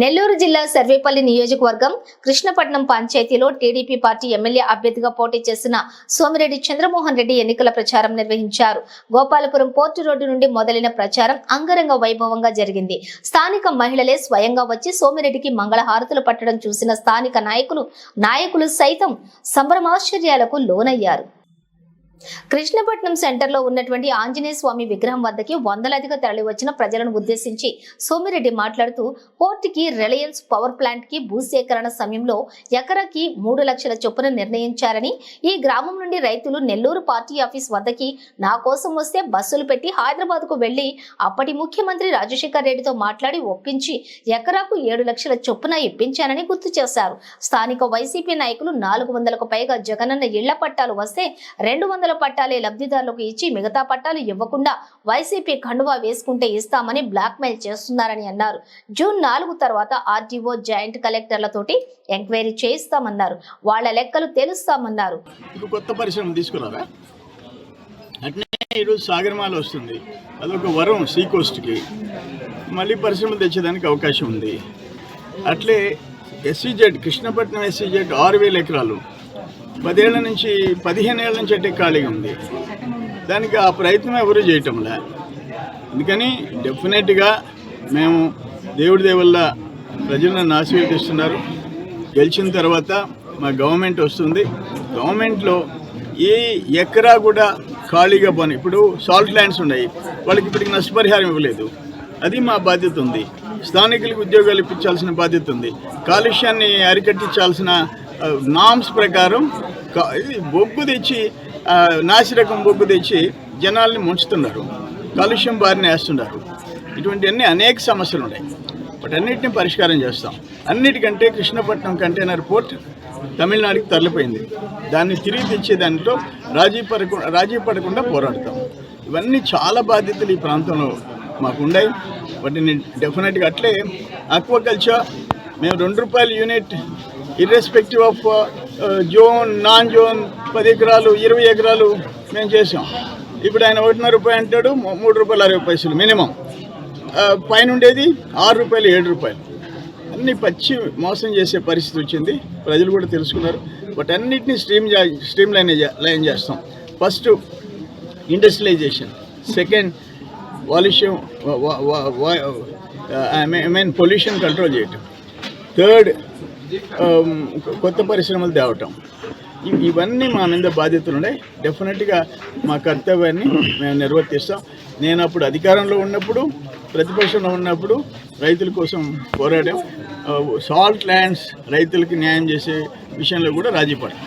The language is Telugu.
నెల్లూరు జిల్లా సర్వేపల్లి నియోజకవర్గం కృష్ణపట్నం పంచాయతీలో టీడీపీ పార్టీ ఎమ్మెల్యే అభ్యర్థిగా పోటీ చేసిన సోమిరెడ్డి చంద్రమోహన్ రెడ్డి ఎన్నికల ప్రచారం నిర్వహించారు. గోపాలపురం పోర్టు రోడ్డు నుండి మొదలైన ప్రచారం అంగరంగ వైభవంగా జరిగింది. స్థానిక మహిళలే స్వయంగా వచ్చి సోమిరెడ్డికి మంగళహారతులు పట్టడం చూసిన స్థానిక నాయకులు సైతం సంభ్రమాశ్చర్యాలకు లోనయ్యారు. కృష్ణపట్నం సెంటర్లో ఉన్నటువంటి ఆంజనేయ స్వామి విగ్రహం వద్దకి వందలాదిగా తరలివచ్చిన ప్రజలను ఉద్దేశించి సోమిరెడ్డి మాట్లాడుతూ పోర్టుకి రిలయన్స్ పవర్ ప్లాంట్ కి భూసేకరణ సమయంలో ఎకరాకి 3 లక్షల చొప్పున నిర్ణయించారని, ఈ గ్రామం నుండి రైతులు నెల్లూరు పార్టీ ఆఫీస్ వద్దకి నా కోసం వస్తే బస్సులు పెట్టి హైదరాబాద్ కు వెళ్లి అప్పటి ముఖ్యమంత్రి రాజశేఖర్ రెడ్డితో మాట్లాడి ఒప్పించి ఎకరాకు 7 లక్షల చొప్పున ఇప్పించానని గుర్తు చేశారు. స్థానిక వైసీపీ నాయకులు 400కు పైగా జగనన్న ఇళ్ల పట్టాలు వస్తే 200 పట్టాలే లబ్ధిదారులకు ఇచ్చి మిగతా పట్టాలు ఇవ్వకుండా వైసీపీ కండువా వేసుకుంటే ఇస్తామని బ్లాక్ మెయిల్ చేస్తున్నారని అన్నారు. జూన్ 4 తర్వాత ఆర్టీఓ జాయింట్ కలెక్టర్లతోటి ఎంక్వైరీ చేయిస్తామన్నారు. వాళ్ళ లెక్కలు తెలుస్తామన్నారు. కొత్త పరిశ్రమ తీసుకున్నారా? అట్నే ఈరోజు సాగరమాల వస్తుంది, అదొక వరం సీ కోస్ట్కి. మళ్ళీ పరిశ్రమ తెచ్చేదానికి అవకాశం ఉంది. అట్లే ఎస్సీజెడ్ కృష్ణపట్నం ఎస్సీజెడ్ 6,000 ఎకరాలు 10 ఏళ్ల నుంచి 15 ఏళ్ల నుంచి అంటే ఖాళీగా ఉంది. దానికి ఆ ప్రయత్నం ఎవరు చేయటంలే. అందుకని డెఫినెట్గా మేము దేవుడి దేవుళ్ళ ప్రజలను ఆశీర్వదిస్తున్నారు. గెలిచిన తర్వాత మా గవర్నమెంట్ వస్తుంది. గవర్నమెంట్లో ఏ ఎకరా కూడా ఖాళీగా పోని. ఇప్పుడు సాల్ట్ ల్యాండ్స్ ఉన్నాయి, వాళ్ళకి ఇప్పటికి నష్టపరిహారం ఇవ్వలేదు. అది మా బాధ్యత ఉంది. స్థానికులకు ఉద్యోగాలు ఇప్పించాల్సిన బాధ్యత ఉంది. కాలుష్యాన్ని అరికట్టించాల్సిన నామ్స్ ప్రకారం బొగ్గు తెచ్చి నాసిరకం బొగ్గు తెచ్చి జనాల్ని ముంచుతున్నారు, కాలుష్యం బారిన వేస్తున్నారు. ఇటువంటివన్నీ అనేక సమస్యలు ఉన్నాయి. వాటన్నిటిని పరిష్కారం చేస్తాం. అన్నిటికంటే కృష్ణపట్నం కంటైనర్ పోర్ట్ తమిళనాడుకి తరలిపోయింది. దాన్ని తిరిగి తెచ్చే దాంట్లో రాజీ పడకుండా పోరాడతాం. ఇవన్నీ చాలా బాధ్యతలు ఈ ప్రాంతంలో మాకు ఉన్నాయి. వాటిని డెఫినెట్గా అట్లే ఆక్వాకల్చర్ మేము ₹2 unit irrespective of zone non zone 10 ఎకరాలు 20 ఎకరాలు మేము చేసాం. ఇప్పుడు ఆయన ₹1.5 అంటాడు, ₹3.60 మినిమం. పైన ఉండేది ₹6 ₹7. అన్నీ పచ్చి మోసం చేసే పరిస్థితి వచ్చింది. ప్రజలు కూడా తెలుసుకున్నారు. వాటన్నిటిని స్ట్రీమ్ లైన్ చేస్తాం. ఫస్ట్ ఇండస్ట్రియలైజేషన్, సెకండ్ వాల్యూషన్ పొల్యూషన్ కంట్రోల్ చేయటం, థర్డ్ కొత్త పరిశ్రమలు తేవటం. ఇవన్నీ మా మీద బాధ్యతలు ఉన్నాయి. డెఫినెట్గా మా కర్తవ్యాన్ని మేము నిర్వర్తిస్తాం. నేను అప్పుడు అధికారంలో ఉన్నప్పుడు, ప్రతిపక్షంలో ఉన్నప్పుడు రైతుల కోసం పోరాడాం. సాల్ట్ ల్యాండ్స్ రైతులకి న్యాయం చేసే విషయంలో కూడా రాజీ పడ్డాం.